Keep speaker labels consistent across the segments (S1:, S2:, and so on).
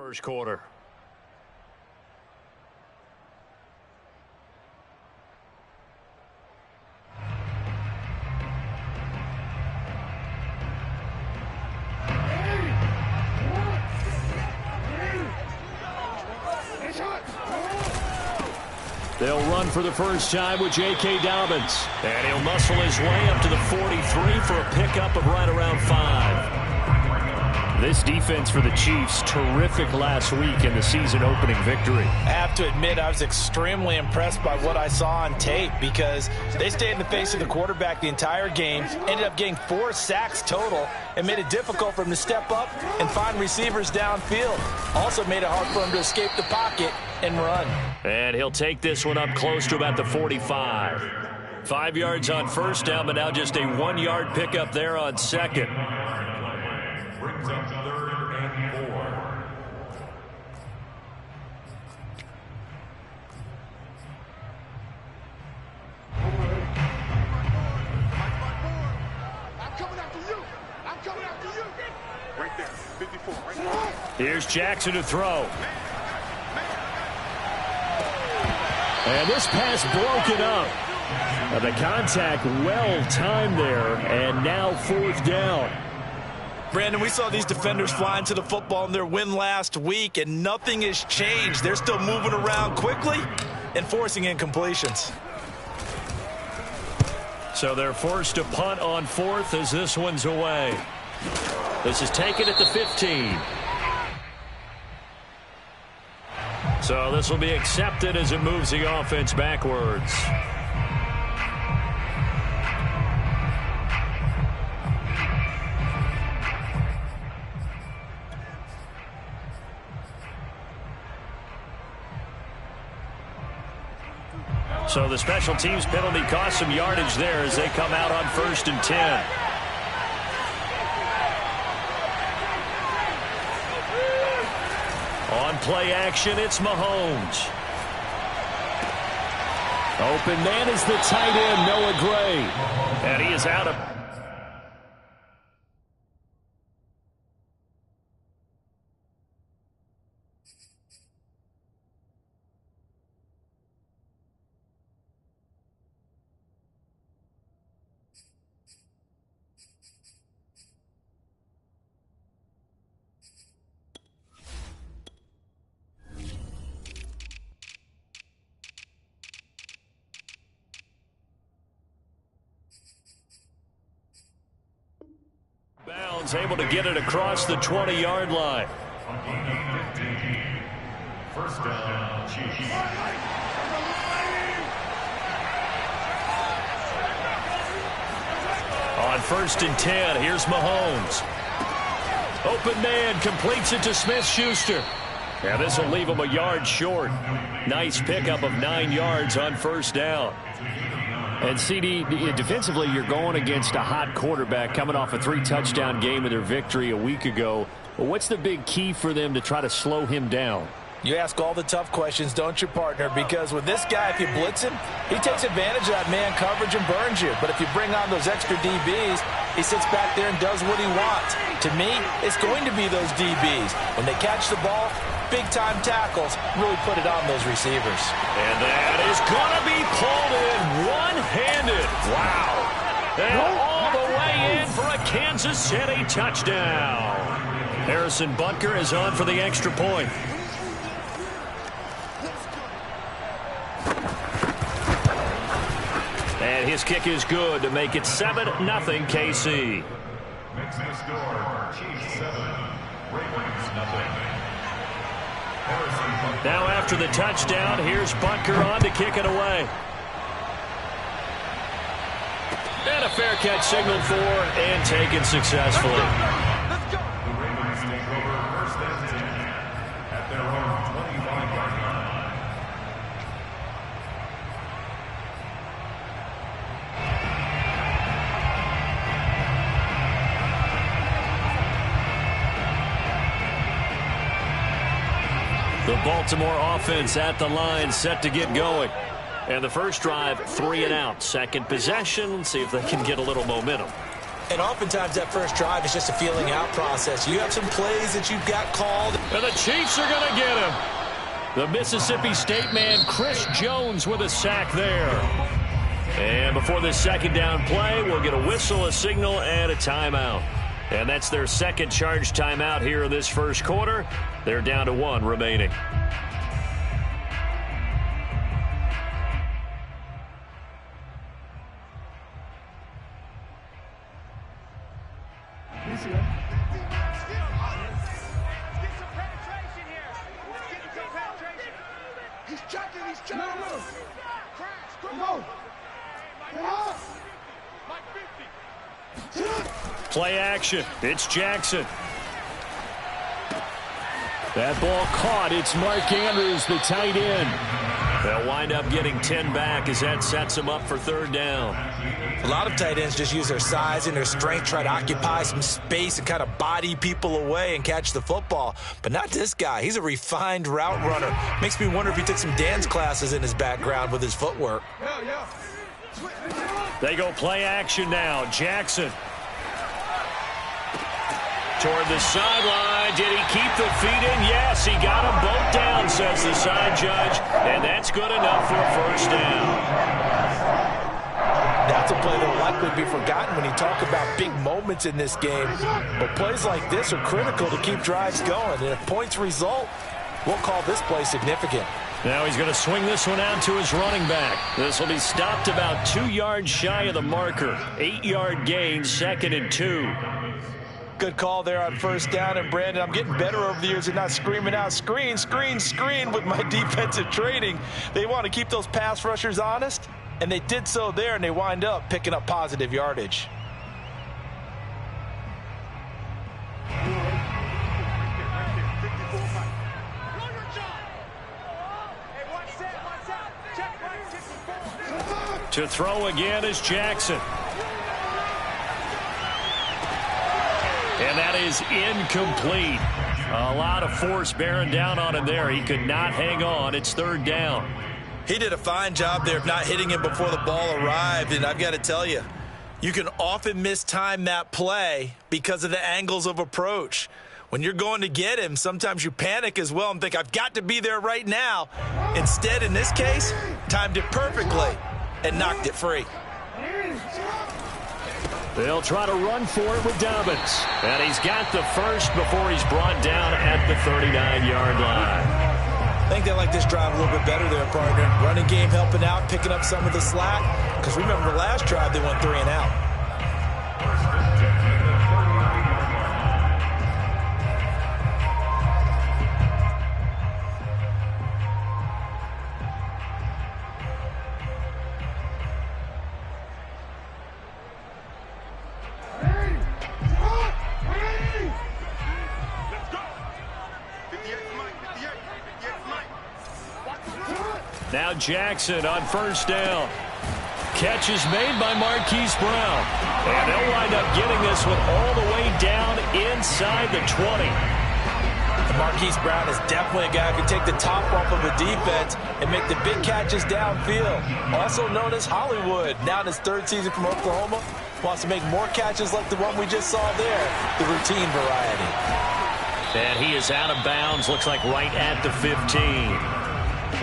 S1: First quarter. They'll run for the first time with J.K. Dobbins. And he'll muscle his way up to the 43 for a pickup of right around 5. This defense for the Chiefs, terrific last week in the season-opening victory.
S2: I have to admit, I was extremely impressed by what I saw on tape because they stayed in the face of the quarterback the entire game, ended up getting 4 sacks total, and made it difficult for him to step up and find receivers downfield. Also made it hard for him to escape the pocket and run.
S1: And he'll take this one up close to about the 45. 5 yards on first down, but now just a 1-yard pickup there on second.
S3: Brings up 3rd and 4.
S4: I'm coming after you. I'm coming after you.
S3: Right there, 54. Right there.
S1: Here's Jackson to throw. And this pass broken up. The contact well timed there, and now 4th down.
S2: Brandon, we saw these defenders flying to the football in their win last week, and nothing has changed. They're still moving around quickly and forcing incompletions.
S1: So they're forced to punt on 4th as this one's away. This is taken at the 15. So this will be accepted as it moves the offense backwards. So the special teams penalty cost some yardage there as they come out on 1st and 10. On play action, it's Mahomes. Open man is the tight end, Noah Gray. And he is out of... Bounds able to get it across the 20-yard line.
S3: First down, Chiefs.
S1: On 1st and 10, here's Mahomes. Open man completes it to Smith-Schuster. Yeah, this will leave him a yard short. Nice pickup of 9 yards on 1st down. And, CD, defensively, you're going against a hot quarterback coming off a 3-touchdown game in their victory a week ago. Well, what's the big key for them to try to slow him down?
S2: You ask all the tough questions, don't you, partner? Because with this guy, if you blitz him, he takes advantage of that man coverage and burns you. But if you bring on those extra DBs, he sits back there and does what he wants. To me, it's going to be those DBs. When they catch the ball, big-time tackles really put it on those receivers.
S1: And that is going to be pulled in one-handed. Wow. And all the way in for a Kansas City touchdown. Harrison Butker is on for the extra point. And his kick is good to make it 7-0 KC.
S3: Makes the score, Chiefs 7, Ravens 0.
S1: Now after the touchdown, here's Butker on to kick it away. And a fair catch signaled for and taken successfully.
S3: The Ravens take over 1st and 10 at their own 25-yard line.
S1: The Baltimore offense at the line, set to get going. And the first drive, 3 and out. Second possession, see if they can get a little momentum.
S2: And oftentimes that first drive is just a feeling out process. You have some plays that you've got called.
S1: And the Chiefs are going to get him. The Mississippi State man, Chris Jones, with a sack there. And before this second down play, we'll get a whistle, a signal, and a timeout. And that's their second charge timeout here in this first quarter. They're down to 1 remaining.
S4: He's checking. Crash, come on.
S1: Play action. It's Jackson. That ball caught. It's Mark Andrews, the tight end. They'll wind up getting 10 back as that sets them up for third down.
S2: A lot of tight ends just use their size and their strength, try to occupy some space and kind of body people away and catch the football. But not this guy. He's a refined route runner. Makes me wonder if he took some dance classes in his background with his footwork.
S1: They go play action now. Jackson. Toward the sideline. Did he keep the feet in? Yes, he got them both down, says the side judge. And that's good enough for a first down.
S2: That's a play that will likely be forgotten when you talk about big moments in this game. But plays like this are critical to keep drives going. And if points result, we'll call this play significant.
S1: Now he's going to swing this one out to his running back. This will be stopped about 2 yards shy of the marker. 8-yard gain, 2nd and 2.
S2: Good call there on first down. And, Brandon, I'm getting better over the years at not screaming out screen with my defensive training. They want to keep those pass rushers honest, and they did so there, and they wind up picking up positive yardage.
S1: To throw again is Jackson. And that is incomplete. A lot of force bearing down on him there. He could not hang on. It's third down.
S2: He did a fine job there of not hitting him before the ball arrived. And I've got to tell you, you can often mistime that play because of the angles of approach. When you're going to get him, sometimes you panic as well and think, I've got to be there right now. Instead, in this case, timed it perfectly and knocked it free.
S1: They'll try to run for it with Dobbins. And he's got the first before he's brought down at the 39-yard line.
S2: I think they like this drive a little bit better there, partner. Running game helping out, picking up some of the slack. Because remember the last drive, they went 3 and out.
S1: Now Jackson on first down. Catch is made by Marquise Brown. And they'll wind up getting this one all the way down inside the 20.
S2: And Marquise Brown is definitely a guy who can take the top off of a defense and make the big catches downfield. Also known as Hollywood. Now in his 3rd season from Oklahoma. Wants to make more catches like the one we just saw there. The routine variety.
S1: And he is out of bounds. Looks like right at the 15.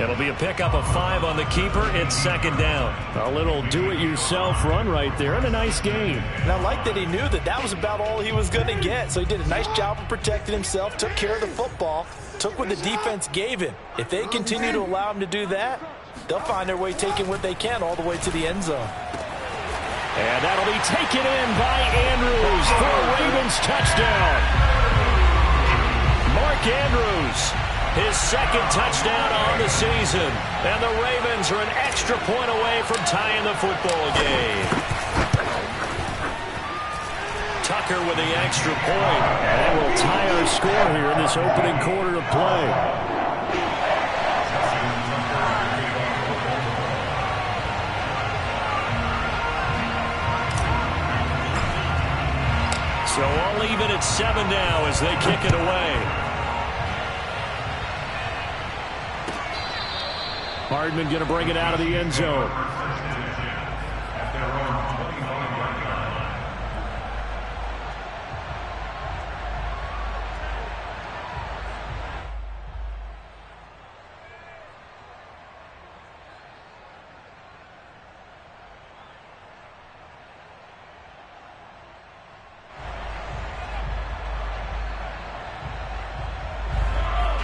S1: It'll be a pickup of 5 on the keeper. It's second down. A little do-it-yourself run right there and a nice game.
S2: And I like that he knew that that was about all he was going to get. So he did a nice job of protecting himself, took care of the football, took what the defense gave him. If they continue to allow him to do that, they'll find their way taking what they can all the way to the end zone.
S1: And that'll be taken in by Andrews for a Ravens touchdown. Mark Andrews. His 2nd touchdown on the season. And the Ravens are an extra point away from tying the football game. Tucker with the extra point. And that will tie our score here in this opening quarter of play. So all even at 7 now as they kick it away. Hardman going to bring it out of the end zone.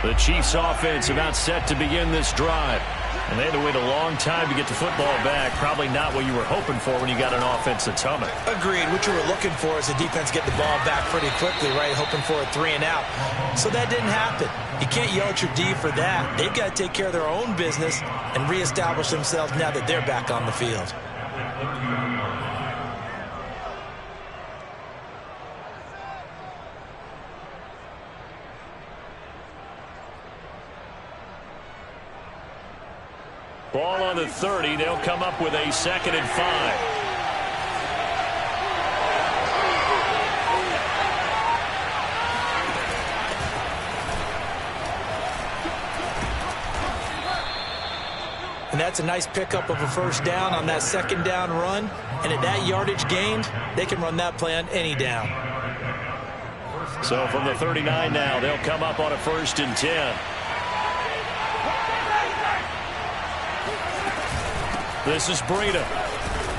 S1: The Chiefs offense about set to begin this drive. And they had to wait a long time to get the football back. Probably not what you were hoping for when you got an offense that's humming.
S2: Agreed. What you were looking for is the defense get the ball back pretty quickly, right? Hoping for a 3 and out. So that didn't happen. You can't yell at your D for that. They've got to take care of their own business and reestablish themselves now that they're back on the field.
S1: Ball on the 30. They'll come up with a 2nd and 5.
S2: And that's a nice pickup of a first down on that 2nd down run. And at that yardage gained, they can run that play on any down.
S1: So from the 39 now, they'll come up on a 1st and 10. This is Breida.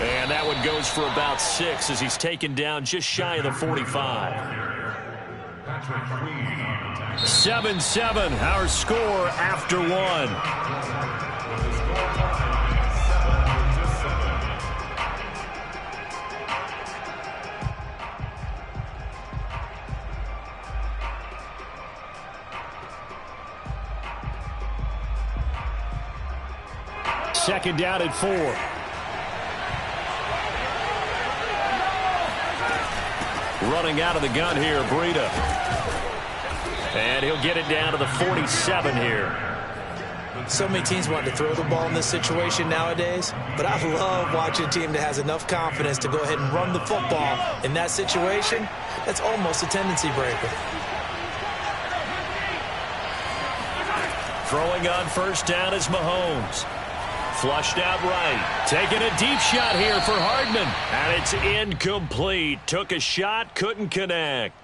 S1: And that one goes for about 6 as he's taken down just shy of the 45. 7-7, our score after 1. Second down at 4. Running out of the gun here, Breida. And he'll get it down to the 47 here.
S2: So many teams want to throw the ball in this situation nowadays, but I love watching a team that has enough confidence to go ahead and run the football in that situation. That's almost a tendency breaker.
S1: Throwing on 1st down is Mahomes. Flushed out right. Taking a deep shot here for Hardman. And it's incomplete. Took a shot, couldn't connect.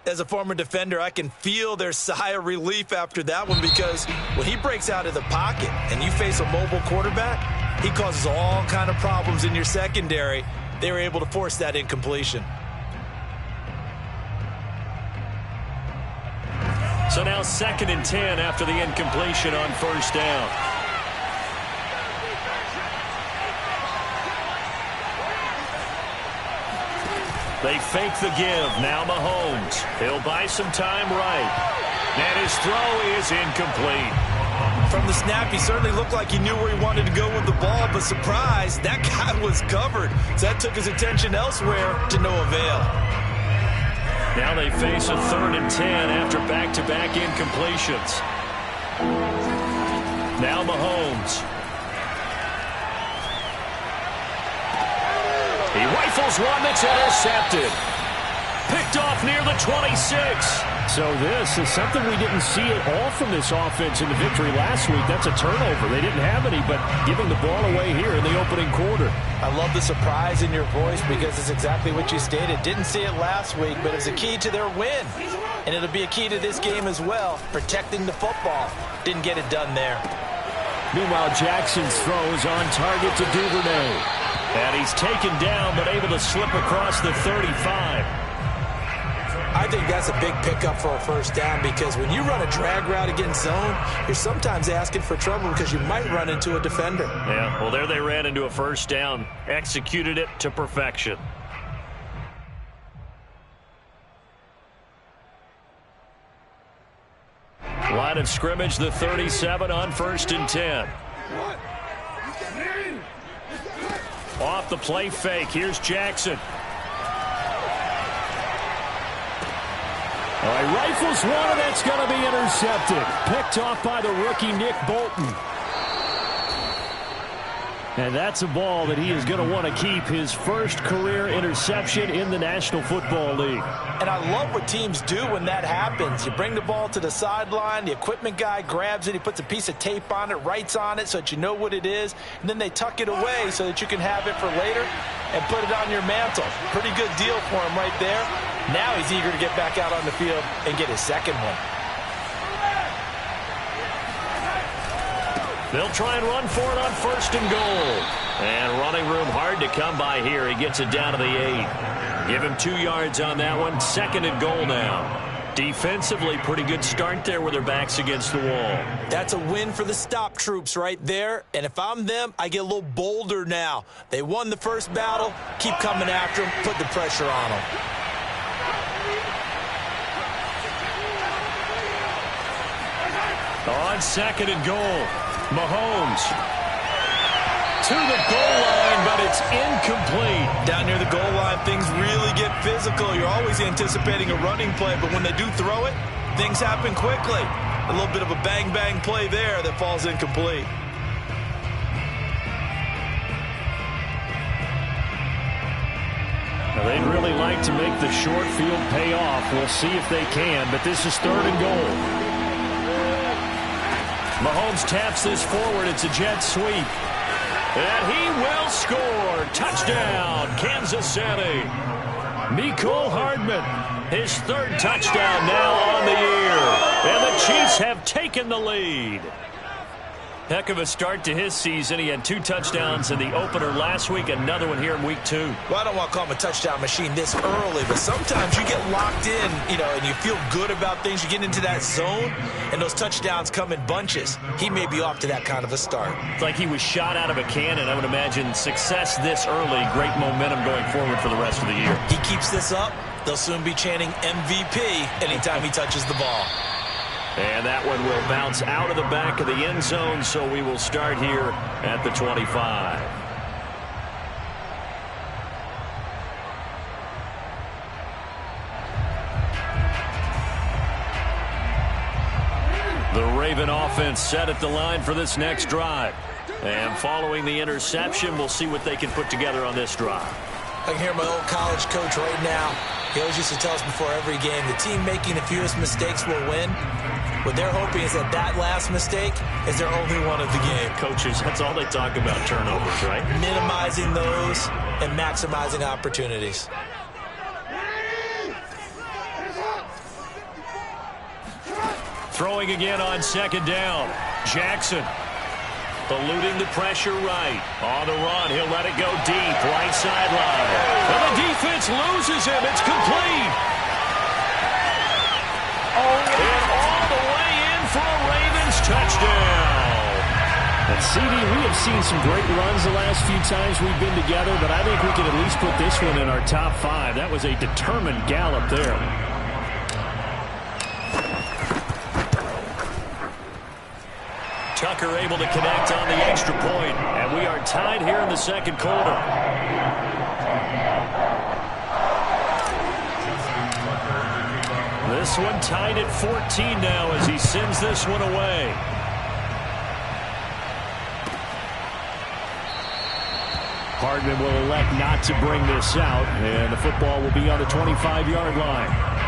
S2: As a former defender, I can feel their sigh of relief after that one, because when he breaks out of the pocket and you face a mobile quarterback, he causes all kind of problems in your secondary. They were able to force that incompletion.
S1: So now 2nd and 10 after the incompletion on 1st down. They fake the give. Now Mahomes. He'll buy some time right. And his throw is incomplete.
S2: From the snap, he certainly looked like he knew where he wanted to go with the ball, but surprise, that guy was covered. So that took his attention elsewhere to no avail.
S1: Now they face a 3rd and 10 after back-to-back incompletions. Now Mahomes. He rifles one that's intercepted. Picked off near the 26. So this is something we didn't see at all from this offense in the victory last week. That's a turnover. They didn't have any, but giving the ball away here in the opening quarter.
S2: I love the surprise in your voice, because it's exactly what you stated. Didn't see it last week, but it's a key to their win. And it'll be a key to this game as well, protecting the football. Didn't get it done there.
S1: Meanwhile, Jackson's throw is on target to Duvernay. And he's taken down, but able to slip across the 35.
S2: I think that's a big pickup for a 1st down, because when you run a drag route against zone, you're sometimes asking for trouble because you might run into a defender.
S1: Yeah, well, there they ran into a 1st down. Executed it to perfection. Line of scrimmage, the 37 on 1st and 10. Off the play fake. Here's Jackson. All right, rifles one, and that's going to be intercepted. Picked off by the rookie Nick Bolton. And that's a ball that he is going to want to keep, his first career interception in the National Football League.
S2: And I love what teams do when that happens. You bring the ball to the sideline, the equipment guy grabs it, he puts a piece of tape on it, writes on it so that you know what it is, and then they tuck it away so that you can have it for later and put it on your mantle. Pretty good deal for him right there. Now he's eager to get back out on the field and get his second one.
S1: They'll try and run for it on 1st and goal. And running room hard to come by here. He gets it down to the 8. Give him 2 yards on that one. 2nd and goal now. Defensively, pretty good start there with their backs against the wall.
S2: That's a win for the stop troops right there. And if I'm them, I get a little bolder now. They won the first battle. Keep coming after them. Put the pressure on them.
S1: On second and goal, Mahomes to the goal line, but it's incomplete.
S2: Down near the goal line, things really get physical. You're always anticipating a running play, but when they do throw it, things happen quickly. A little bit of a bang-bang play there that falls incomplete.
S1: Now, they'd really like to make the short field pay off. We'll see if they can, but this is third and goal. Mahomes taps this forward. It's a jet sweep. And he will score. Touchdown, Kansas City. Mecole Hardman, his third touchdown now on the year. And the Chiefs have taken the lead. Heck of a start to his season. He had 2 touchdowns in the opener last week, another one here in week 2.
S2: Well, I don't want to call him a touchdown machine this early, but sometimes you get locked in, and you feel good about things. You get into that zone, and those touchdowns come in bunches. He may be off to that kind of a start.
S1: It's like he was shot out of a cannon. I would imagine success this early, great momentum going forward for the rest of the year.
S2: He keeps this up, they'll soon be chanting MVP anytime he touches the ball.
S1: And that one will bounce out of the back of the end zone, so we will start here at the 25. The Raven offense set at the line for this next drive. And following the interception, we'll see what they can put together on this drive.
S2: I can hear my old college coach right now. He always used to tell us before every game, the team making the fewest mistakes will win. What they're hoping is that last mistake is their only one of the game.
S1: Coaches, that's all they talk about, turnovers, right?
S2: Minimizing those and maximizing opportunities.
S1: Throwing again on second down. Jackson eluding the pressure right. On the run, he'll let it go deep, right sideline. And the defense loses him. It's complete. And all the way in for a Ravens touchdown.
S5: And CD, we have seen some great runs the last few times we've been together, but I think we can at least put this one in our top 5. That was a determined gallop there.
S1: Tucker able to connect on the extra point, and we are tied here in the second quarter. This one tied at 14 now as he sends this one away. Hardman will elect not to bring this out, and the football will be on the 25-yard line.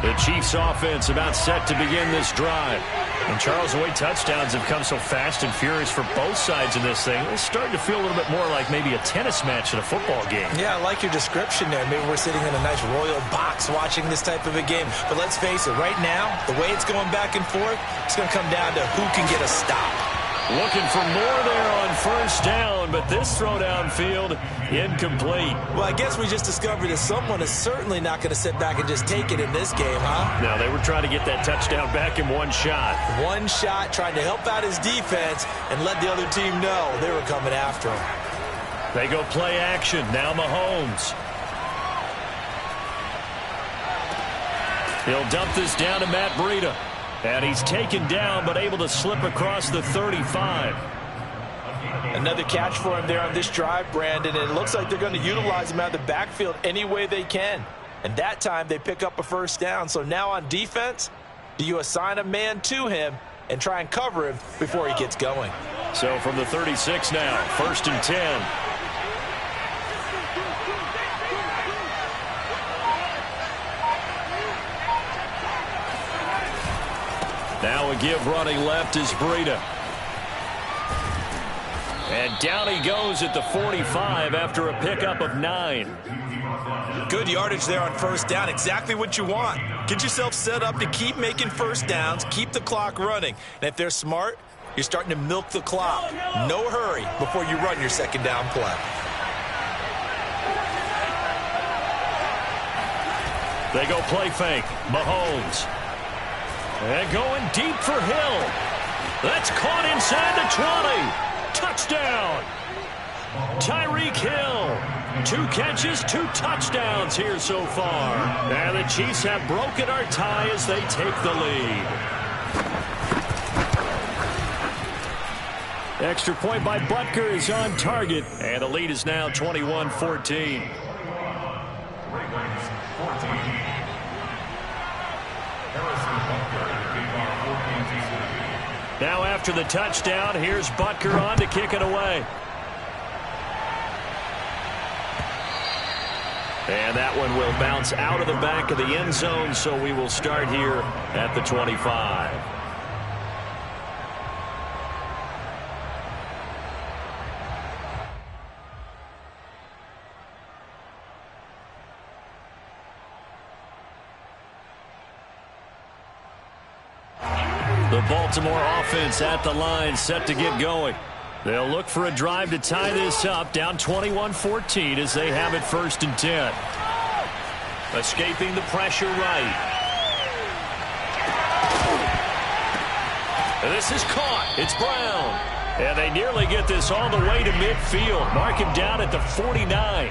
S1: The Chiefs offense about set to begin this drive. And Charles, the way touchdowns have come so fast and furious for both sides of this thing, it's starting to feel a little bit more like maybe a tennis match in a football game.
S2: Yeah, I like your description there. Maybe we're sitting in a nice royal box watching this type of a game. But let's face it, right now, the way it's going back and forth, it's going to come down to who can get a stop.
S1: Looking for more there on first down, but this throw downfield incomplete.
S2: Well, I guess we just discovered that someone is certainly not going to sit back and just take it in this game, huh?
S1: No, they were trying to get that touchdown back in one shot.
S2: One shot, trying to help out his defense and let the other team know they were coming after him.
S1: They go play action. Now Mahomes. He'll dump this down to Matt Breida. And he's taken down, but able to slip across the 35.
S2: Another catch for him there on this drive, Brandon. And it looks like they're going to utilize him out of the backfield any way they can. And that time they pick up a first down. So now on defense, do you assign a man to him and try and cover him before he gets going?
S1: So from the 36 now, 1st and 10. Now a give running left is Breida. And down he goes at the 45 after a pickup of 9.
S2: Good yardage there on first down. Exactly what you want. Get yourself set up to keep making first downs, keep the clock running. And if they're smart, you're starting to milk the clock. No hurry before you run your second down play.
S1: They go play fake. Mahomes. And going deep for Hill. That's caught inside the 20. Touchdown. Tyreek Hill. 2 catches, 2 touchdowns here so far. And the Chiefs have broken our tie as they take the lead. Extra point by Butker is on target. And the lead is now 21-14. Now after the touchdown, here's Butker on to kick it away. And that one will bounce out of the back of the end zone, so we will start here at the 25. The Baltimore offense at the line, set to get going. They'll look for a drive to tie this up, down 21-14 as they have it 1st and 10. Escaping the pressure right. And this is caught. It's Brown. And they nearly get this all the way to midfield. Mark him down at the 49.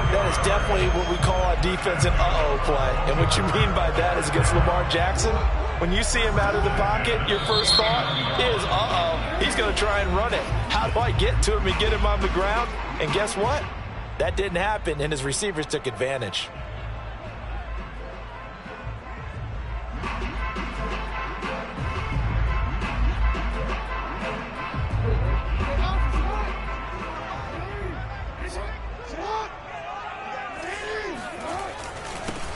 S2: That is definitely what we call a defense an uh-oh play. And what you mean by that is against Lamar Jackson, when you see him out of the pocket, your first thought is, uh-oh, he's going to try and run it. How do I get to him and get him on the ground? And guess what? That didn't happen, and his receivers took advantage.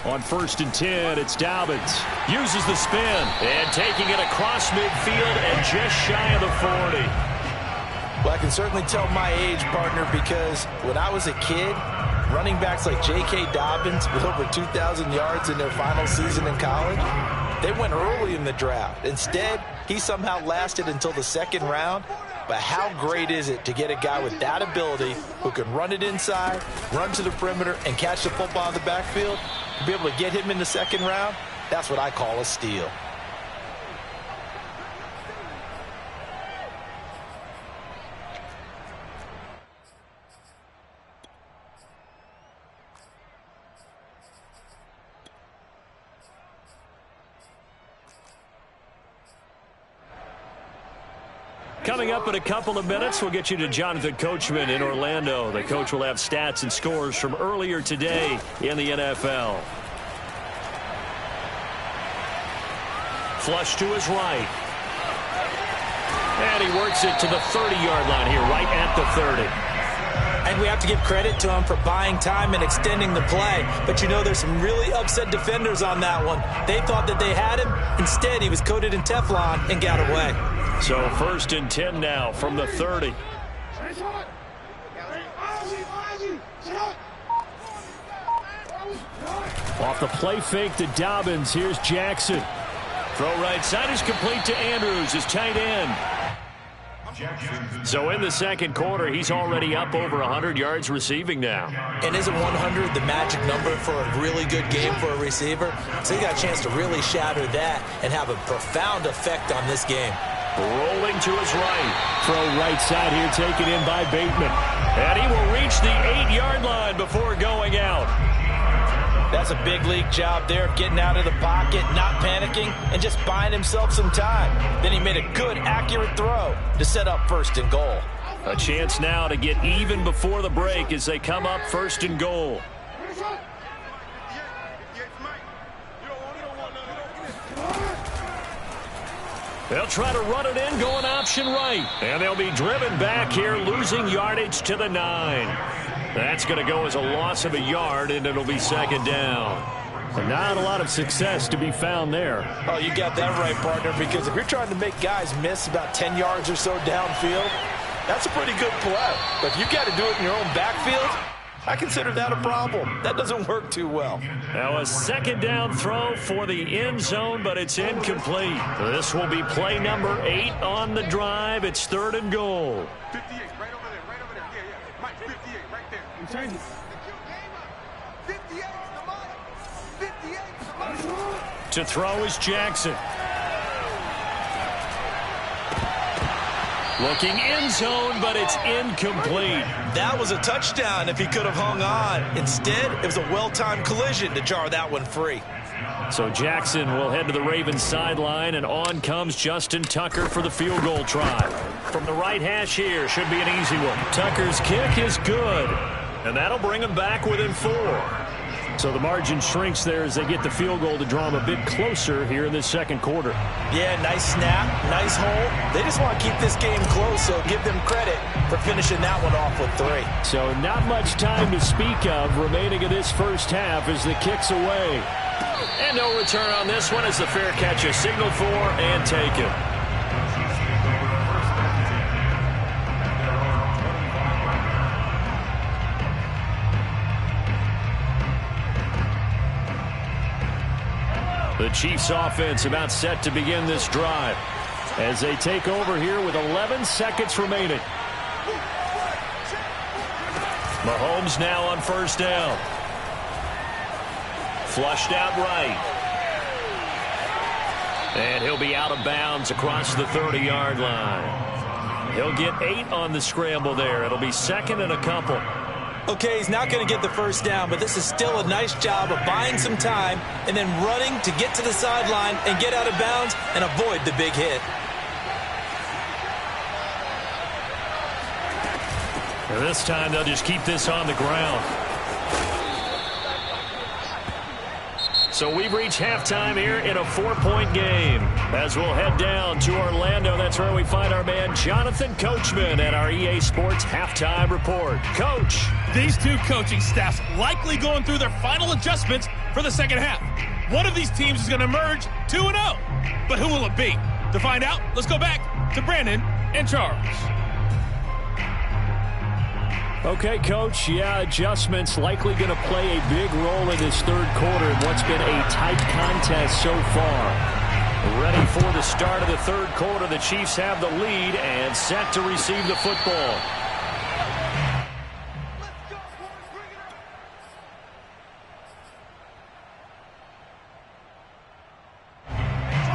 S1: On 1st and 10, it's Dobbins. Uses the spin and taking it across midfield and just shy of the 40.
S2: Well, I can certainly tell my age, partner, because when I was a kid, running backs like J.K. Dobbins with over 2,000 yards in their final season in college, they went early in the draft. Instead, he somehow lasted until the 2nd round. But how great is it to get a guy with that ability who can run it inside, run to the perimeter, and catch the football in the backfield? To be able to get him in the 2nd round, that's what I call a steal.
S1: Coming up in a couple of minutes, we'll get you to Jonathan Coachman in Orlando. The coach will have stats and scores from earlier today in the NFL. Flush to his right. And he works it to the 30-yard line here, right at the 30.
S2: And we have to give credit to him for buying time and extending the play. But you know, there's some really upset defenders on that one. They thought that they had him. Instead, he was coated in Teflon and got away.
S1: So 1st and 10 now from the 30. Off the play fake to Dobbins. Here's Jackson. Throw right side is complete to Andrews, his tight end. So in the 2nd quarter, he's already up over 100 yards receiving now.
S2: And isn't 100 the magic number for a really good game for a receiver? So he got a chance to really shatter that and have a profound effect on this game.
S1: Rolling to his right. Throw right side here taken in by Bateman. And he will reach the 8-yard line before going out.
S2: That's a big league job there of getting out of the pocket, not panicking, and just buying himself some time. Then he made a good, accurate throw to set up 1st and goal.
S1: A chance now to get even before the break as they come up 1st and goal. They'll try to run it in, going option right. And they'll be driven back here, losing yardage to the 9. That's going to go as a loss of a yard, and it'll be 2nd down. And not a lot of success to be found there.
S2: Oh, you got that right, partner, because if you're trying to make guys miss about 10 yards or so downfield, that's a pretty good play. But if you got to do it in your own backfield, I consider that a problem. That doesn't work too well.
S1: Now a 2nd down throw for the end zone, but it's incomplete. This will be play number 8 on the drive. It's 3rd and goal.
S4: 58, right over there, right over there. Yeah, Mike, 58, right there. 58, the
S1: To throw is Jackson. Looking end zone, but it's incomplete.
S2: That was a touchdown if he could have hung on. Instead, it was a well-timed collision to jar that one free.
S1: So Jackson will head to the Ravens sideline, and on comes Justin Tucker for the field goal try. From the right hash here, should be an easy one. Tucker's kick is good, and that'll bring him back within 4. So the margin shrinks there as they get the field goal to draw them a bit closer here in this second quarter.
S2: Yeah, nice snap, nice hole. They just want to keep this game close, so give them credit for finishing that one off with 3.
S5: So not much time to speak of remaining in this first half as the kick's away.
S1: And no return on this one as the fair catch is signaled for and taken. The Chiefs offense about set to begin this drive as they take over here with 11 seconds remaining. Mahomes now on first down. Flushed out right. And he'll be out of bounds across the 30-yard line. He'll get 8 on the scramble there. It'll be second and a couple.
S2: Okay, he's not going to get the first down, but this is still a nice job of buying some time and then running to get to the sideline and get out of bounds and avoid the big hit.
S1: And this time they'll just keep this on the ground. So we've reached halftime here in a 4-point game. As we'll head down to Orlando, that's where we find our man Jonathan Coachman at our EA Sports Halftime Report. Coach.
S6: These two coaching staffs likely going through their final adjustments for the second half. One of these teams is going to emerge 2-0. But who will it be? To find out, let's go back to Brandon and Charles.
S5: Okay, Coach, adjustments likely going to play a big role in this third quarter in what's been a tight contest so far.
S1: Ready for the start of the third quarter. The Chiefs have the lead and set to receive the football.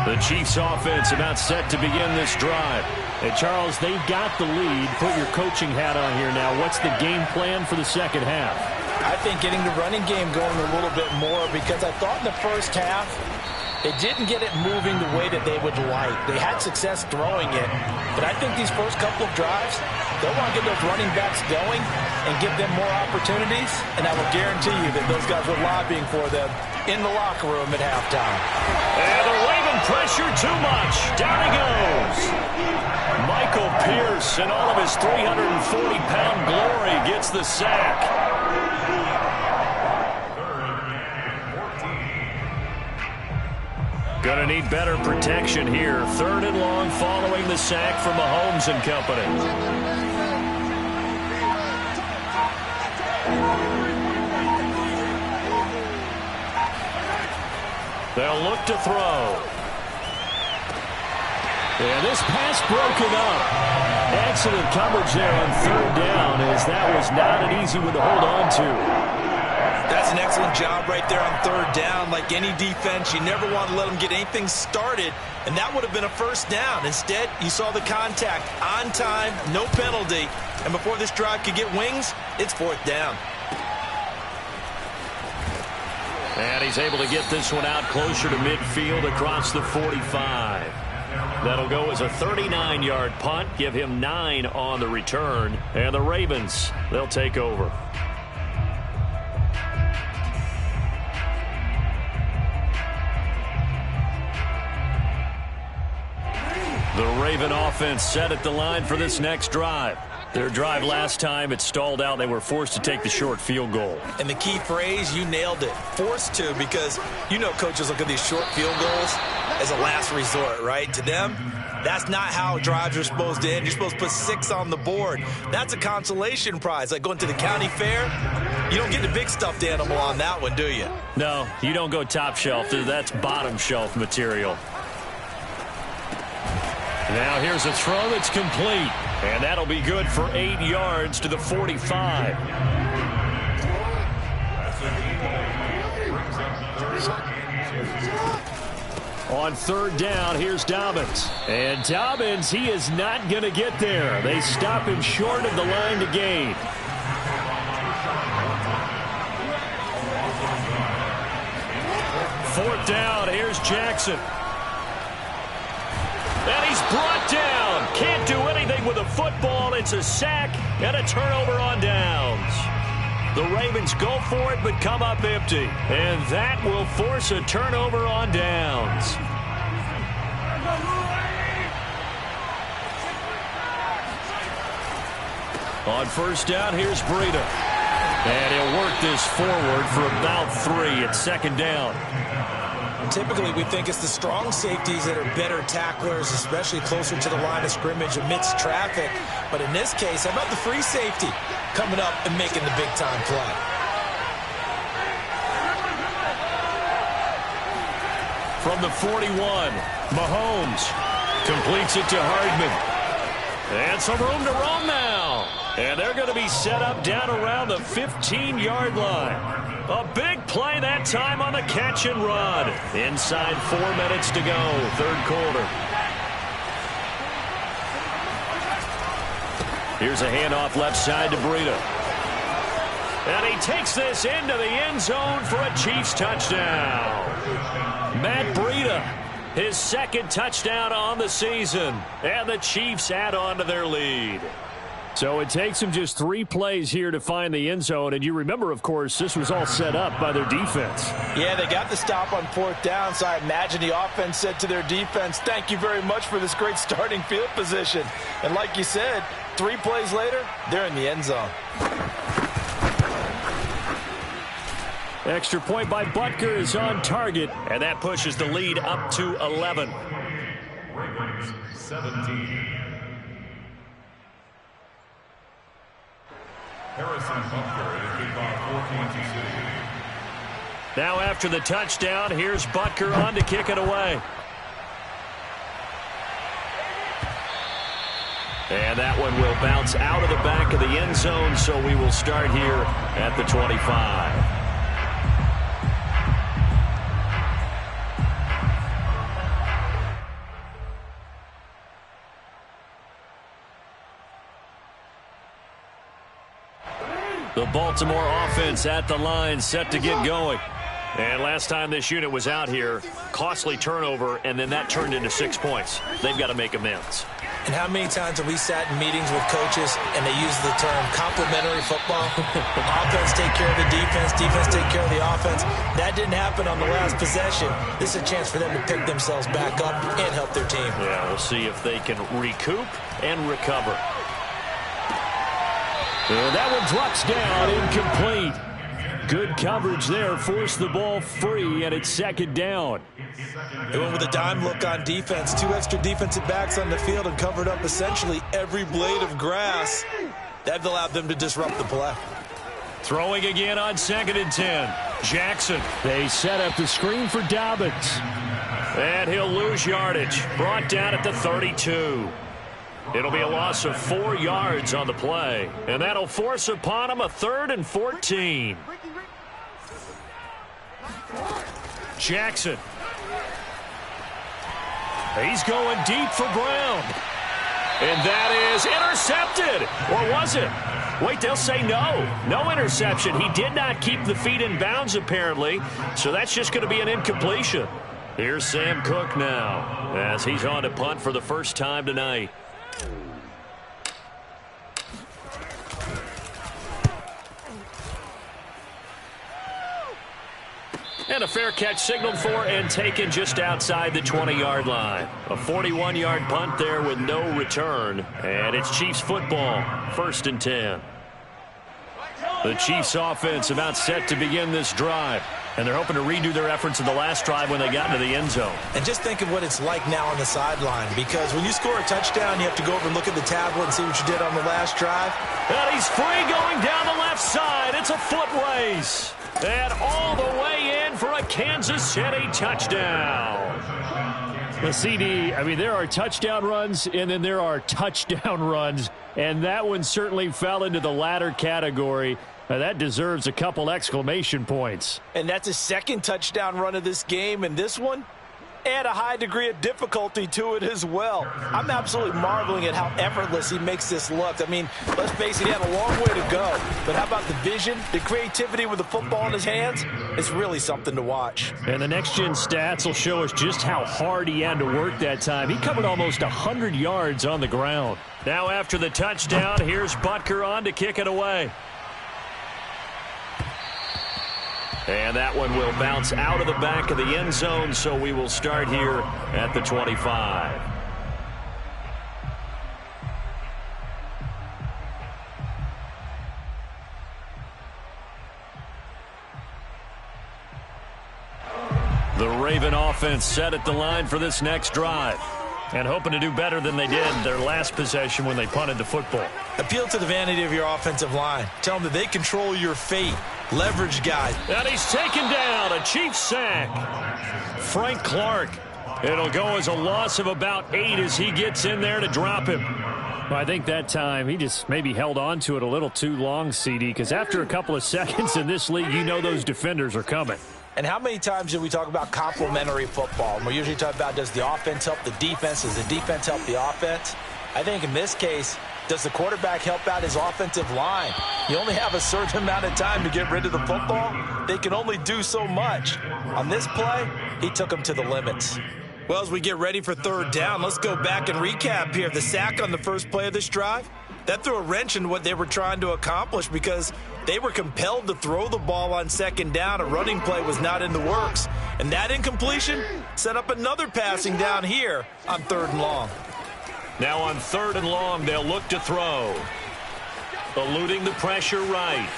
S1: The Chiefs offense about set to begin this drive.
S5: And Charles, they've got the lead. Put your coaching hat on here now. What's the game plan for the second half?
S2: I think getting the running game going a little bit more, because I thought in the first half they didn't get it moving the way that they would like. They had success throwing it, but I think these first couple of drives, they'll want to get those running backs going and give them more opportunities, and I will guarantee you that those guys were lobbying for them in the locker room at halftime.
S1: And they're waving pressure too much. Down he goes. Michael Pierce, in all of his 340-pound glory, gets the sack. Going to need better protection here. 3rd and long following the sack from Mahomes and company. They'll look to throw.
S5: And this pass broken up. Excellent coverage there on 3rd down, as that was not an easy one to hold on to.
S2: That's an excellent job right there on 3rd down. Like any defense, you never want to let them get anything started, and that would have been a first down. Instead, you saw the contact on time, no penalty, and before this drive could get wings, it's 4th down.
S1: And he's able to get this one out closer to midfield across the 45. That'll go as a 39-yard punt, give him 9 on the return. And the Ravens, they'll take over. The Raven offense set at the line for this next drive. Their drive last time, it stalled out. They were forced to take the short field goal.
S2: And the key phrase, you nailed it. Forced to, because you know coaches look at these short field goals as a last resort, right? To them, that's not how drives are supposed to end. You're supposed to put 6 on the board. That's a consolation prize. Like going to the county fair, you don't get the big stuffed animal on that one, do you?
S1: No, you don't go top shelf. That's bottom shelf material. Now here's a throw that's complete. And that'll be good for 8 yards to the 45.
S5: On third down, here's Dobbins. And Dobbins, he is not going to get there. They stop him short of the line to gain. Fourth down, here's Jackson. And he's brought down. Can't do anything with a football. It's a sack and a turnover on downs. The Ravens go for it but come up empty. And that will force a turnover on downs. On first down, here's Breida. And he'll work this forward for about 3 at second down.
S2: Typically, we think it's the strong safeties that are better tacklers, especially closer to the line of scrimmage amidst traffic. But in this case, how about the free safety coming up and making the big-time play?
S5: From the 41, Mahomes completes it to Hardman. And some room to roam now. And they're going to be set up down around the 15-yard line. A big play that time on the catch and run. Inside 4 minutes to go, third quarter. Here's a handoff left side to Breida. And he takes this into the end zone for a Chiefs touchdown. Matt Breida, his second touchdown on the season. And the Chiefs add on to their lead. So it takes them just 3 plays here to find the end zone. And you remember, of course, this was all set up by their defense.
S2: Yeah, they got the stop on fourth down, so I imagine the offense said to their defense, thank you very much for this great starting field position. And like you said, 3 plays later, they're in the end zone.
S5: Extra point by Butker is on target. And that pushes the lead up to 11.
S3: Ravens 17. Harrison Butker to kick off 14-2.
S5: Now after the touchdown, here's Butker on to kick it away. And that one will bounce out of the back of the end zone, so we will start here at the 25. The Baltimore offense at the line, set to get going. And last time this unit was out here, costly turnover, and then that turned into 6 points. They've got to make amends.
S2: And how many times have we sat in meetings with coaches and they use the term complementary football? Offense take care of the defense, defense take care of the offense. That didn't happen on the last possession. This is a chance for them to pick themselves back up and help their team.
S5: Yeah, we'll see if they can recoup and recover. And that one drops down, incomplete. Good coverage there, forced the ball free, and it's second down.
S2: They went with a dime look on defense. 2 extra defensive backs on the field and covered up essentially every blade of grass. That allowed them to disrupt the play.
S5: Throwing again on 2nd and 10. Jackson. They set up the screen for Dobbins. And he'll lose yardage. Brought down at the 32. It'll be a loss of 4 yards on the play. And that'll force upon him a 3rd and 14. Jackson. He's going deep for Brown. And that is intercepted. Or was it? Wait, they'll say no. No interception. He did not keep the feet in bounds, apparently. So that's just going to be an incompletion. Here's Sam Cook now as he's on to punt for the first time tonight. And a fair catch signaled for and taken just outside the 20-yard line. A 41-yard punt there with no return. And it's Chiefs football, 1st and 10. The Chiefs offense about set to begin this drive. And they're hoping to redo their efforts in the last drive when they got into the end zone.
S2: And just think of what it's like now on the sideline. Because when you score a touchdown, you have to go over and look at the tablet and see what you did on the last drive.
S5: And he's free going down the left side. It's a foot race. And all the way in for a Kansas City touchdown. The CD, I mean, there are touchdown runs, and then there are touchdown runs. And that one certainly fell into the latter category. Now, that deserves a couple exclamation points.
S2: And that's a 2nd touchdown run of this game. And this one, And a high degree of difficulty to it as well. I'm absolutely marveling at how effortless he makes this look. I mean, let's face it, he had a long way to go. But how about the vision, the creativity with the football in his hands? It's really something to watch.
S5: And the next-gen stats will show us just how hard he had to work that time. He covered almost 100 yards on the ground. Now after the touchdown, here's Butker on to kick it away. And that one will bounce out of the back of the end zone, so we will start here at the 25. The Raven offense set at the line for this next drive, and hoping to do better than they did their last possession when they punted the football.
S2: Appeal to the vanity of your offensive line. Tell them that they control your fate. Leverage guys.
S5: And he's taken down. A Chiefs sack. Frank Clark. It'll go as a loss of about 8 as he gets in there to drop him. Well, I think that time he just maybe held on to it a little too long, CD, because after a couple of seconds in this league, you know those defenders are coming.
S2: And how many times do we talk about complementary football? And we usually talk about, does the offense help the defense? Does the defense help the offense? I think in this case, does the quarterback help out his offensive line? You only have a certain amount of time to get rid of the football. They can only do so much. On this play, he took them to the limits. Well, as we get ready for third down, let's go back and recap here. The sack on the first play of this drive, that threw a wrench in what they were trying to accomplish because they were compelled to throw the ball on second down. A running play was not in the works. And that incompletion set up another passing down here on third and long.
S5: Now on third and long, they'll look to throw. Eluding the pressure right.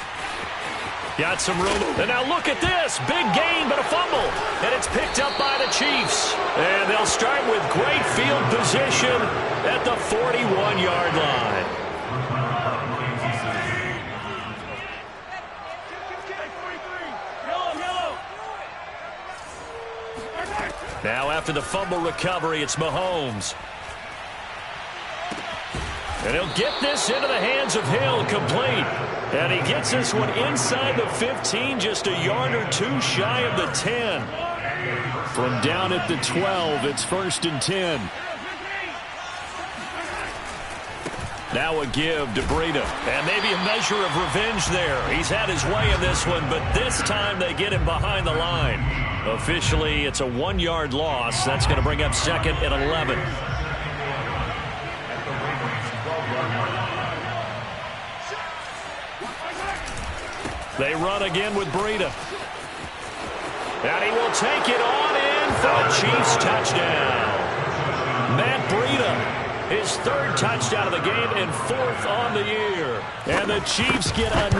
S5: Got some room. And now look at this. Big gain, but a fumble. And it's picked up by the Chiefs. And they'll start with great field position at the 41-yard line. Now after the fumble recovery, it's Mahomes. And he'll get this into the hands of Hill, complete. And he gets this one inside the 15, just a yard or two shy of the 10. From down at the 12, it's 1st and 10. Now a give to Breida. And maybe a measure of revenge there. He's had his way in this one, but this time they get him behind the line. Officially, it's a 1-yard loss. That's going to bring up 2nd and 11. They run again with Breida. And he will take it on in for a Chiefs touchdown. Matt Breida, his 3rd touchdown of the game and 4th on the year. And the Chiefs get a